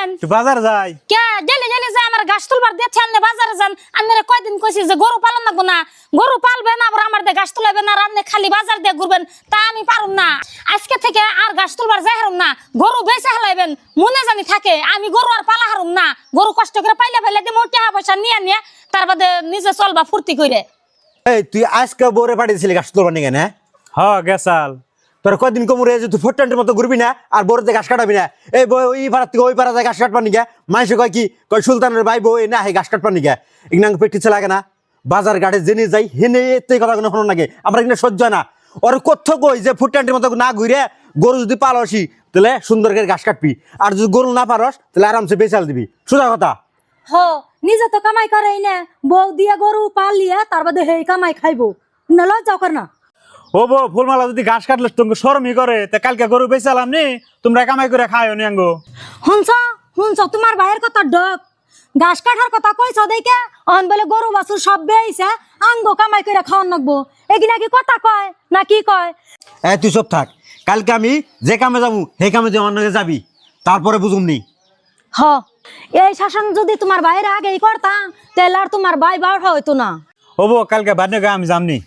যাবেন? বাজার যাই কে ডেলি ডেলি যায় আমার গাছ তুলবার দিয়েছে আপনি বাজারে যান। আপনারা কয়দিন কইছি যে গরু পালন লাগবো না, গরু পালবেন আবার আমার দিয়ে গাছ তুলাবেন আর আপনি খালি বাজার দিয়ে ঘুরবেন, তা আমি পারুম না। আজকে থেকে আর গাছ তুলবার যাই হারুম না, গরু বেঁচে হালাইবেন মনে জানি থাকে। আমি গরু আর পালা হারুম না, গরু কষ্ট করে পাইলে পাইলে দিয়ে টাকা পয়সা নিয়ে নিয়ে তার বাদে নিজে চলবা ফুর্তি করে। এই তুই আজকে বউরে পাঠিয়েছিলি গাছ তোলবার নিকে না? হ গেছাল তোর কদিন কমরে যে তুই ফোরটান্টের মতো ঘুরবি না আর বউরে ঘাস কাটাবি না। এই বই ওই পাড়া থেকে ওই পাড়া যায় ঘাস কাটবার নিকে, মানুষে কয় কি কয় সুলতানের ভাই বউ না হে ঘাস কাটবার নিকে। ইগনাং পেটিছে লাগে না? বাজার ঘাটে জেনে যাই হেনে এই কথা কোনো শোনো নাকি আমরা এখানে সহ্য হয় না। ওর কোথ কই যে ফুটটান্টের মতো না ঘুরে গরু যদি পালসি তাহলে সুন্দর করে ঘাস কাটবি, আর যদি গরু না পারস তাহলে আরামসে বেচাল দিবি। সোজা কথা। হ নিজে তো কামাই করেই না, বউ দিয়ে গরু পালিয়ে তার বাদে হেই কামাই খাইবো না, লজ্জাও কর না। ও বো ফুলমালা যদি ঘাস কাটলে তোমাকে শরমই করে, তা কালকে গরু বেচালাম নি, তোমরা কামাই করে খাও নি আঙ্গো। শুনছ শুনছ তোমার ভাইয়ের কথা ডক, ঘাস কাটার কথা কইছ দেখে অন বলে গরু বাছুর সব বেইছে আঙ্গো কামাই করে খাওয়ান লাগবো, এগিনা কি কথা কয় না কি কয়? তুই চুপ থাক, কালকে আমি যে কামে যাবো সেই কামে যে অন্য যাবি, তারপরে বুঝুমনি। হ এই শাসন যদি তোমার ভাইয়ের আগেই করতাম তাহলে আর তোমার ভাই বার হইতো না। ও বো কালকে বাড়ি আমি যামনি।